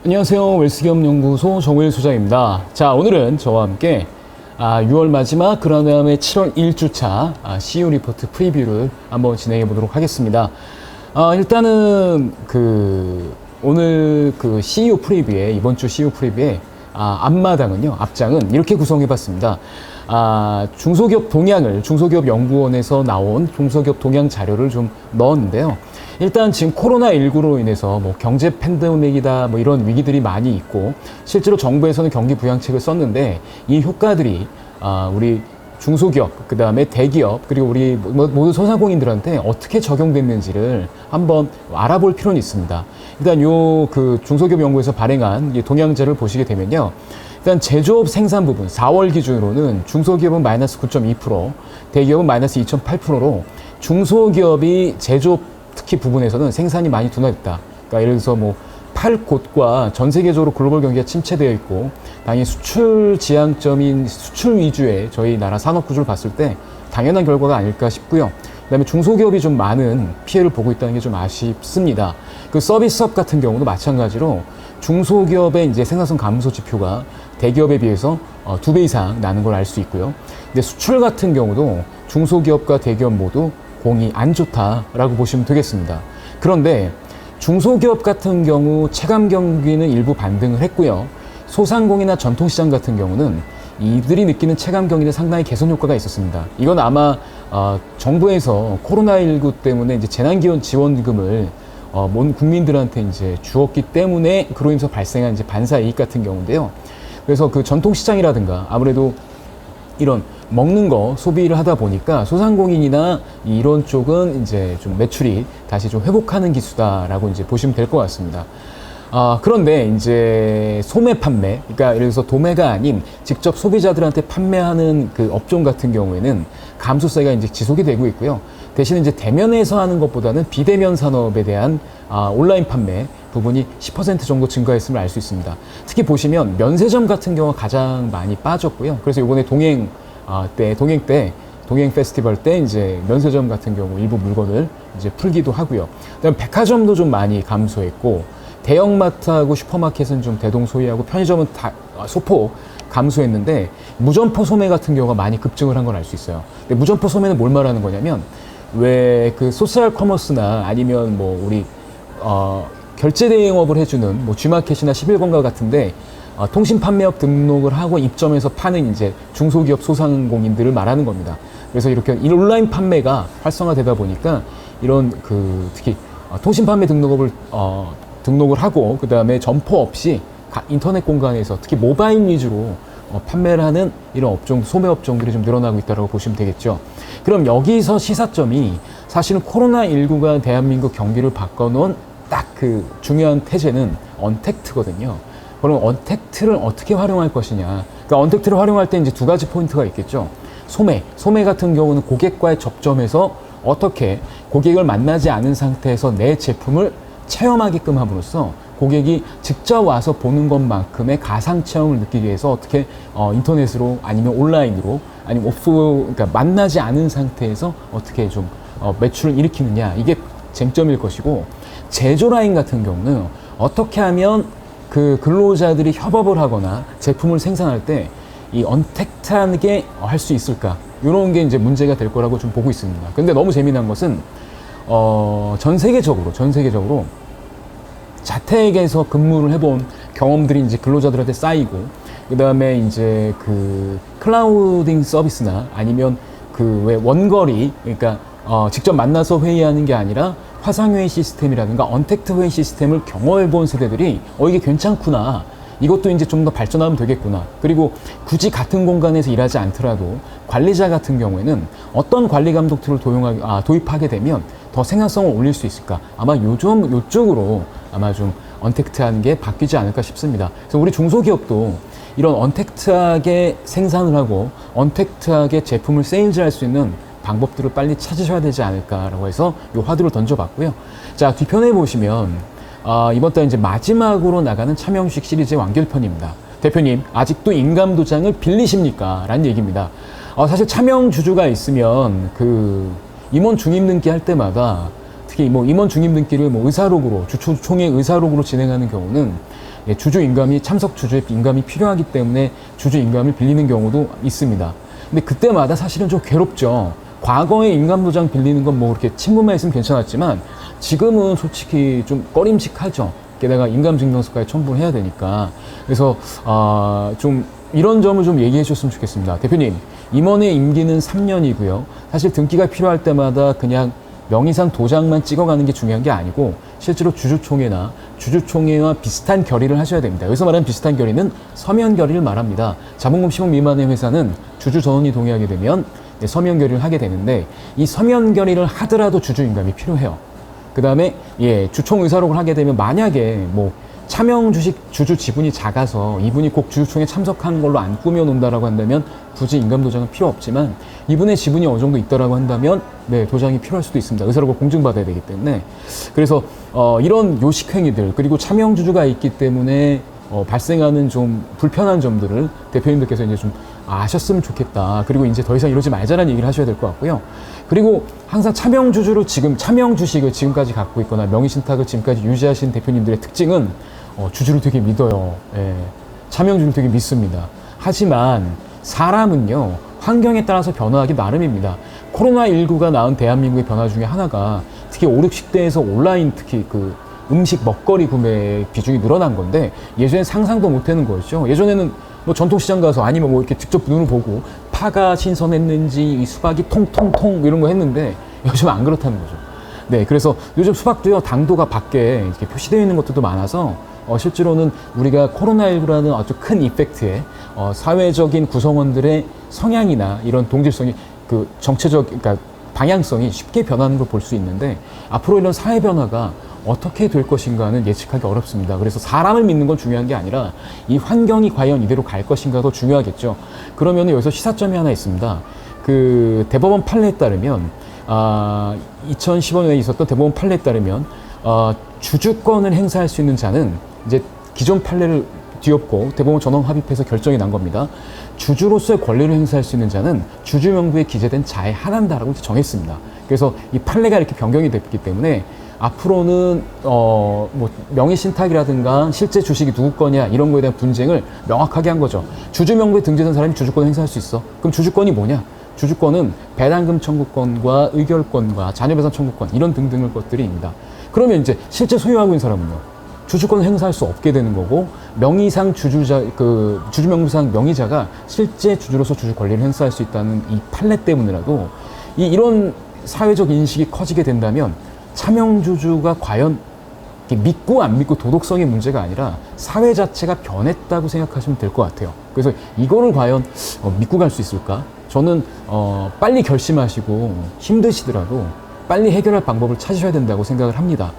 안녕하세요. 웰스기업연구소 정우일 소장입니다. 자, 오늘은 저와 함께 6월 마지막 그런 다음에 7월 1주차 CEO 리포트 프리뷰를 한번 진행해 보도록 하겠습니다. 일단은 오늘 CEO 프리뷰에 이번 주 CEO 프리뷰에 앞장은 이렇게 구성해 봤습니다. 중소기업 동향을 중소기업연구원에서 나온 중소기업 동향 자료를 좀 넣었는데요. 일단 지금 코로나19로 인해서 경제 팬데믹이다 이런 위기들이 많이 있고, 실제로 정부에서는 경기 부양책을 썼는데 이 효과들이 우리 중소기업, 그 다음에 대기업, 그리고 우리 모두 소상공인들한테 어떻게 적용됐는지를 한번 알아볼 필요는 있습니다. 일단 중소기업 연구에서 발행한 동향자를 보시게 되면요. 일단 제조업 생산 부분 4월 기준으로는 중소기업은 마이너스 9.2%, 대기업은 마이너스 2.8%로 중소기업이 제조업 특히 부분에서는 생산이 많이 둔화됐다. 그러니까 예를 들어서 팔 곳과 전 세계적으로 글로벌 경기가 침체되어 있고, 당연히 수출 지향점인 수출 위주의 저희 나라 산업 구조를 봤을 때 당연한 결과가 아닐까 싶고요. 그다음에 중소기업이 좀 많은 피해를 보고 있다는 게 좀 아쉽습니다. 서비스업 같은 경우도 마찬가지로 중소기업의 이제 생산성 감소 지표가 대기업에 비해서 2배 이상 나는 걸 알 수 있고요. 근데 수출 같은 경우도 중소기업과 대기업 모두 공이 안 좋다라고 보시면 되겠습니다. 그런데 중소기업 같은 경우 체감 경기는 일부 반등을 했고요. 소상공인이나 전통시장 같은 경우는 이들이 느끼는 체감 경기는 상당히 개선 효과가 있었습니다. 이건 아마 정부에서 코로나19 때문에 이제 재난기원 지원금을 국민들한테 이제 주었기 때문에 그로 인해서 발생한 이제 반사이익 같은 경우인데요. 그래서 전통시장이라든가 아무래도 이런 먹는 거 소비를 하다 보니까 소상공인이나 이런 쪽은 이제 좀 매출이 다시 좀 회복하는 기수다라고 이제 보시면 될 것 같습니다. 그런데 이제 소매 판매, 그러니까 예를 들어서 도매가 아닌 직접 소비자들한테 판매하는 업종 같은 경우에는 감소세가 이제 지속이 되고 있고요. 대신 이제 대면에서 하는 것보다는 비대면 산업에 대한 온라인 판매 부분이 10% 정도 증가했음을 알 수 있습니다. 특히 보시면 면세점 같은 경우가 가장 많이 빠졌고요. 그래서 이번에 동행 페스티벌 때 이제 면세점 같은 경우 일부 물건을 이제 풀기도 하고요. 그다음에 백화점도 좀 많이 감소했고, 대형마트하고 슈퍼마켓은 좀 대동소이하고 편의점은 소폭 감소했는데 무점포 소매 같은 경우가 많이 급증을 한 걸 알 수 있어요. 근데 무점포 소매는 뭘 말하는 거냐면, 왜 소셜 커머스나 아니면 우리 결제 대행업을 해주는 G마켓이나 11번가 같은데 통신 판매업 등록을 하고 입점해서 파는 이제 중소기업 소상공인들을 말하는 겁니다. 그래서 이렇게 온라인 판매가 활성화되다 보니까 이런 특히 통신 판매 등록을 하고, 그 다음에 점포 없이 인터넷 공간에서 특히 모바일 위주로 판매를 하는 이런 소매 업종들이 좀 늘어나고 있다고 보시면 되겠죠. 그럼 여기서 시사점이 사실은 코로나19가 대한민국 경기를 바꿔놓은 딱 중요한 태제는 언택트거든요. 그럼 언택트를 어떻게 활용할 것이냐. 그러니까 언택트를 활용할 때 이제 두 가지 포인트가 있겠죠. 소매 같은 경우는 고객과의 접점에서 어떻게 고객을 만나지 않은 상태에서 내 제품을 체험하게끔 함으로써 고객이 직접 와서 보는 것만큼의 가상 체험을 느끼기 위해서 어떻게 인터넷으로 아니면 온라인으로 아니면 그러니까 만나지 않은 상태에서 어떻게 좀 매출을 일으키느냐, 이게 쟁점일 것이고, 제조 라인 같은 경우는 어떻게 하면 근로자들이 협업을 하거나 제품을 생산할 때 이 언택트하게 할 수 있을까, 이런 게 이제 문제가 될 거라고 좀 보고 있습니다. 근데 너무 재미난 것은 전 세계적으로 자택에서 근무를 해본 경험들이 이제 근로자들한테 쌓이고, 그 다음에 이제 클라우딩 서비스나 아니면 왜 원거리, 그러니까 직접 만나서 회의하는 게 아니라 화상회의 시스템이라든가 언택트 회의 시스템을 경험해 본 세대들이 이게 괜찮구나, 이것도 이제 좀 더 발전하면 되겠구나. 그리고 굳이 같은 공간에서 일하지 않더라도 관리자 같은 경우에는 어떤 관리 감독 툴을 도입하게 되면 더 생산성을 올릴 수 있을까, 아마 요쪽으로 아마 좀 언택트하는 게 바뀌지 않을까 싶습니다. 그래서 우리 중소기업도 이런 언택트하게 생산을 하고 언택트하게 제품을 세일즈할 수 있는 방법들을 빨리 찾으셔야 되지 않을까라고 해서 이 화두를 던져봤고요. 자, 뒤편에 보시면 이번 달 이제 마지막으로 나가는 참여형식 시리즈의 완결편입니다. 대표님, 아직도 인감도장을 빌리십니까? 라는 얘기입니다. 사실 참여형 주주가 있으면 임원 중임 등기 할 때마다 특히 임원 중임 등기를 의사록으로, 주총회 의사록으로 진행하는 경우는 예, 주주 인감이 참석 주주의 인감이 필요하기 때문에 주주 인감을 빌리는 경우도 있습니다. 근데 그때마다 사실은 좀 괴롭죠. 과거에 인감도장 빌리는 건 뭐 그렇게 친분만 있으면 괜찮았지만 지금은 솔직히 좀 꺼림칙하죠. 게다가 인감증명서까지 첨부를 해야 되니까. 그래서 좀 이런 점을 좀 얘기해 주셨으면 좋겠습니다. 대표님, 임원의 임기는 3년이고요. 사실 등기가 필요할 때마다 그냥 명의상 도장만 찍어가는 게 중요한 게 아니고 실제로 주주총회나 주주총회와 비슷한 결의를 하셔야 됩니다. 여기서 말하는 비슷한 결의는 서면 결의를 말합니다. 자본금 10억 미만의 회사는 주주 전원이 동의하게 되면 서면 결의를 하게 되는데 이 서면 결의를 하더라도 주주 인감이 필요해요. 그 다음에 주총 의사록을 하게 되면 만약에 뭐 차명 주식 주주 지분이 작아서 이분이 꼭 주주총회 참석한 걸로 안 꾸며 놓는다라고 한다면 굳이 인감 도장은 필요 없지만 이분의 지분이 어느 정도 있다라고 한다면 도장이 필요할 수도 있습니다. 의사록을 공증받아야 되기 때문에. 그래서 이런 요식 행위들 그리고 차명 주주가 있기 때문에 발생하는 좀 불편한 점들을 대표님들께서 이제 좀 아셨으면 좋겠다. 그리고 이제 더 이상 이러지 말자라는 얘기를 하셔야 될 것 같고요. 그리고 항상 차명 주주로 차명 주식을 지금까지 갖고 있거나 명의 신탁을 지금까지 유지하신 대표님들의 특징은 주주를 되게 믿어요. 예. 차명 주주를 되게 믿습니다. 하지만 사람은요, 환경에 따라서 변화하기 나름입니다. 코로나19가 낳은 대한민국의 변화 중에 하나가 특히 5, 60대에서 온라인 특히 그 음식 먹거리 구매 비중이 늘어난 건데 예전엔 상상도 못 하는 거였죠. 예전에는 뭐 전통시장 가서 아니면 뭐 이렇게 직접 눈으로 보고 파가 신선했는지 이 수박이 통통통 이런 거 했는데 요즘 안 그렇다는 거죠. 네, 그래서 요즘 수박도요 당도가 밖에 이렇게 표시되어 있는 것들도 많아서 실제로는 우리가 코로나19라는 아주 큰 이펙트에 사회적인 구성원들의 성향이나 이런 동질성이 그 정체적 그러니까 방향성이 쉽게 변하는 걸 볼 수 있는데 앞으로 이런 사회 변화가 어떻게 될 것인가는 예측하기 어렵습니다. 그래서 사람을 믿는 건 중요한 게 아니라 이 환경이 과연 이대로 갈 것인가도 중요하겠죠. 그러면 여기서 시사점이 하나 있습니다. 그 대법원 판례에 따르면 2015년에 있었던 대법원 판례에 따르면 주주권을 행사할 수 있는 자는 이제 기존 판례를 뒤엎고 대법원 전원 합의해서 결정이 난 겁니다. 주주로서의 권리를 행사할 수 있는 자는 주주명부에 기재된 자에 한한다라고 정했습니다. 그래서 이 판례가 이렇게 변경이 됐기 때문에 앞으로는 뭐 명의 신탁이라든가 실제 주식이 누구 거냐 이런 거에 대한 분쟁을 명확하게 한 거죠. 주주명부에 등재된 사람이 주주권을 행사할 수 있어. 그럼 주주권이 뭐냐? 주주권은 배당금 청구권과 의결권과 자녀배상 청구권 이런 등등의 것들입니다. 그러면 이제 실제 소유하고 있는 사람은요, 주주권을 행사할 수 없게 되는 거고 명의상 주주명부상 명의자가 실제 주주로서 주주 권리를 행사할 수 있다는 이 판례 때문이라도 이런 사회적 인식이 커지게 된다면 차명주주가 과연 믿고 안 믿고 도덕성의 문제가 아니라 사회 자체가 변했다고 생각하시면 될 것 같아요. 그래서 이거를 과연 믿고 갈 수 있을까? 저는 빨리 결심하시고 힘드시더라도 빨리 해결할 방법을 찾으셔야 된다고 생각을 합니다.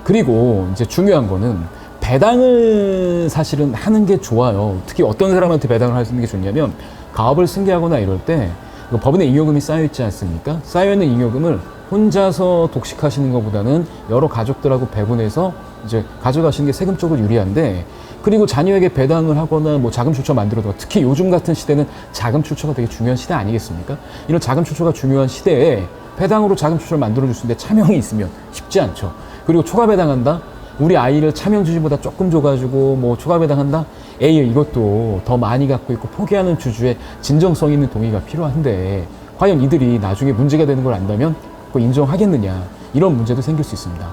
그리고 이제 중요한 거는 배당을 사실은 하는 게 좋아요. 특히 어떤 사람한테 배당을 하는 게 좋냐면 가업을 승계하거나 이럴 때 법인에 잉여금이 쌓여 있지 않습니까? 쌓여 있는 잉여금을 혼자서 독식하시는 것보다는 여러 가족들하고 배분해서 이제 가져가시는 게 세금적으로 유리한데, 그리고 자녀에게 배당을 하거나 뭐 자금 출처 만들어도, 특히 요즘 같은 시대는 자금 출처가 되게 중요한 시대 아니겠습니까? 이런 자금 출처가 중요한 시대에 배당으로 자금 출처를 만들어줄 수 있는데 차명이 있으면 쉽지 않죠. 그리고 초과 배당한다? 우리 아이를 차명 주주보다 조금 줘가지고 뭐 초과 배당한다? 에이, 이것도 더 많이 갖고 있고 포기하는 주주의 진정성 있는 동의가 필요한데 과연 이들이 나중에 문제가 되는 걸 안다면 그거 인정하겠느냐, 이런 문제도 생길 수 있습니다.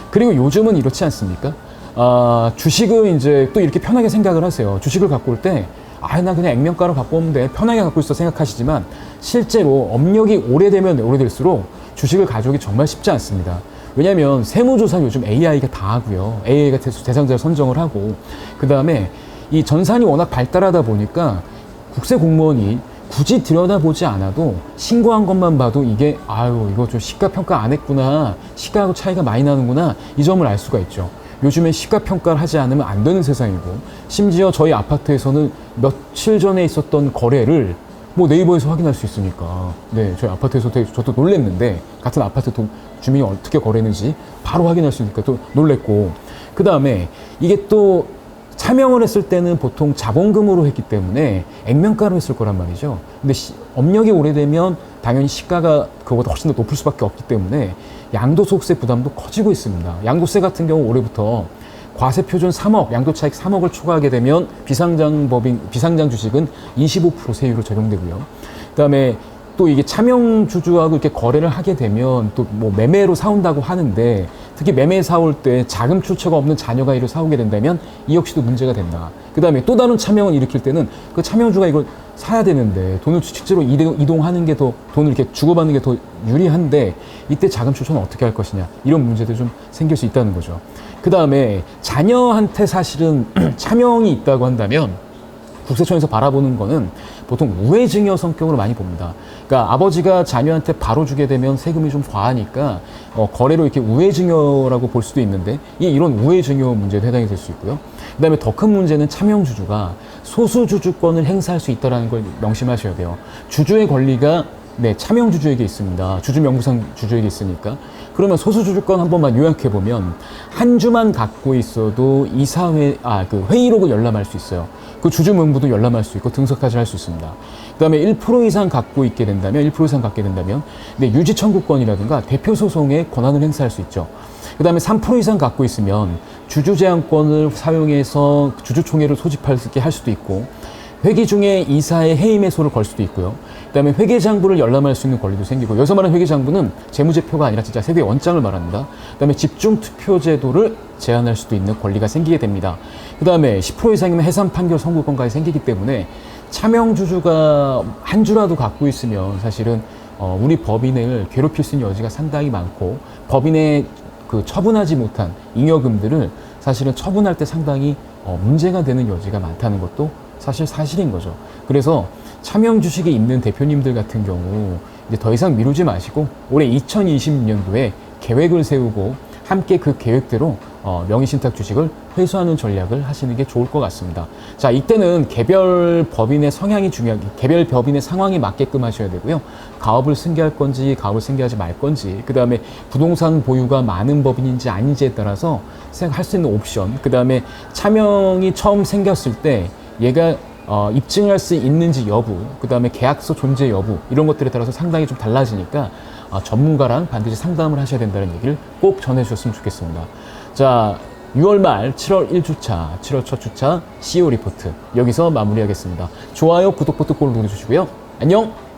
그리고 요즘은 이렇지 않습니까? 주식을 이제 또 이렇게 편하게 생각을 하세요. 주식을 갖고 올 때 나 그냥 액면가로 갖고 오면 돼, 편하게 갖고 있어 생각하시지만 실제로 업력이 오래되면 오래될수록 주식을 가져오기 정말 쉽지 않습니다. 왜냐하면 세무조사는 요즘 AI가 다 하고요. AI가 대상자를 선정을 하고, 그 다음에 이 전산이 워낙 발달하다 보니까 국세 공무원이 굳이 들여다보지 않아도 신고한 것만 봐도 이게 이거 좀 시가평가 안 했구나, 시가하고 차이가 많이 나는구나, 이 점을 알 수가 있죠. 요즘에 시가평가를 하지 않으면 안 되는 세상이고, 심지어 저희 아파트에서는 며칠 전에 있었던 거래를 뭐 네이버에서 확인할 수 있으니까, 네, 저희 아파트에서 저도 놀랬는데, 같은 아파트 주민이 어떻게 거래했는지 바로 확인할 수 있으니까 또 놀랬고, 그 다음에 이게 또 차명을 했을 때는 보통 자본금으로 했기 때문에 액면가로 했을 거란 말이죠. 근데 업력이 오래되면 당연히 시가가 그거보다 훨씬 더 높을 수밖에 없기 때문에 양도소득세 부담도 커지고 있습니다. 양도세 같은 경우 올해부터 과세 표준 3억, 양도차익 3억을 초과하게 되면 비상장 주식은 25% 세율로 적용되고요. 그다음에 또 이게 차명 주주하고 이렇게 거래를 하게 되면 또 뭐 매매로 사온다고 하는데, 특히 매매 사올 때 자금 출처가 없는 자녀가 이를 사오게 된다면 이 역시도 문제가 된다. 그 다음에 또 다른 차명을 일으킬 때는 그 차명주가 이걸 사야 되는데 돈을 실제로 이동하는 게 더, 돈을 이렇게 주고받는 게 더 유리한데 이때 자금 출처는 어떻게 할 것이냐, 이런 문제도 좀 생길 수 있다는 거죠. 그 다음에 자녀한테 사실은 차명이 있다고 한다면 국세청에서 바라보는 거는 보통 우회증여 성격으로 많이 봅니다. 그러니까 아버지가 자녀한테 바로 주게 되면 세금이 좀 과하니까 거래로 이렇게 우회증여라고 볼 수도 있는데, 이런 우회증여 문제도 해당이 될 수 있고요. 그 다음에 더 큰 문제는 차명주주가 소수주주권을 행사할 수 있다는 걸 명심하셔야 돼요. 주주의 권리가 차명주주에게 있습니다. 주주명부상 주주에게 있으니까. 그러면 소수주주권 한 번만 요약해보면 한 주만 갖고 있어도 회의록을 열람할 수 있어요. 그 주주 명부도 열람할 수 있고 등록까지 할 수 있습니다. 그 다음에 1% 이상 갖고 있게 된다면, 유지 청구권이라든가 대표 소송의 권한을 행사할 수 있죠. 그 다음에 3% 이상 갖고 있으면 주주 제한권을 사용해서 주주총회를 소집할 수 있게 할 수도 있고, 회기 중에 이사의 해임 해소를 걸 수도 있고요. 그 다음에 회계장부를 열람할 수 있는 권리도 생기고, 여기서 말하는 회계장부는 재무제표가 아니라 진짜 세계 원장을 말합니다. 그 다음에 집중투표 제도를 제한할 수도 있는 권리가 생기게 됩니다. 그 다음에 10% 이상이면 해산 판결 선고권까지 생기기 때문에 차명주주가 한 주라도 갖고 있으면 사실은 우리 법인을 괴롭힐 수 있는 여지가 상당히 많고, 법인의 그 처분하지 못한 잉여금들을 사실은 처분할 때 상당히 문제가 되는 여지가 많다는 것도 사실인 거죠. 그래서 차명 주식이 있는 대표님들 같은 경우 이제 더 이상 미루지 마시고 올해 2020년도에 계획을 세우고 함께 그 계획대로 명의신탁 주식을 회수하는 전략을 하시는 게 좋을 것 같습니다. 자, 이때는 개별 법인의 성향이 중요하게, 개별 법인의 상황에 맞게끔 하셔야 되고요. 가업을 승계할 건지 가업을 승계하지 말 건지, 그 다음에 부동산 보유가 많은 법인인지 아닌지에 따라서 할 수 있는 옵션, 그 다음에 차명이 처음 생겼을 때 얘가 입증할 수 있는지 여부, 그 다음에 계약서 존재 여부, 이런 것들에 따라서 상당히 좀 달라지니까 전문가랑 반드시 상담을 하셔야 된다는 얘기를 꼭 전해주셨으면 좋겠습니다. 자, 6월 말 7월 1주차, 7월 첫 주차 CEO 리포트 여기서 마무리하겠습니다. 좋아요, 구독 버튼 꼭 눌러주시고요. 안녕!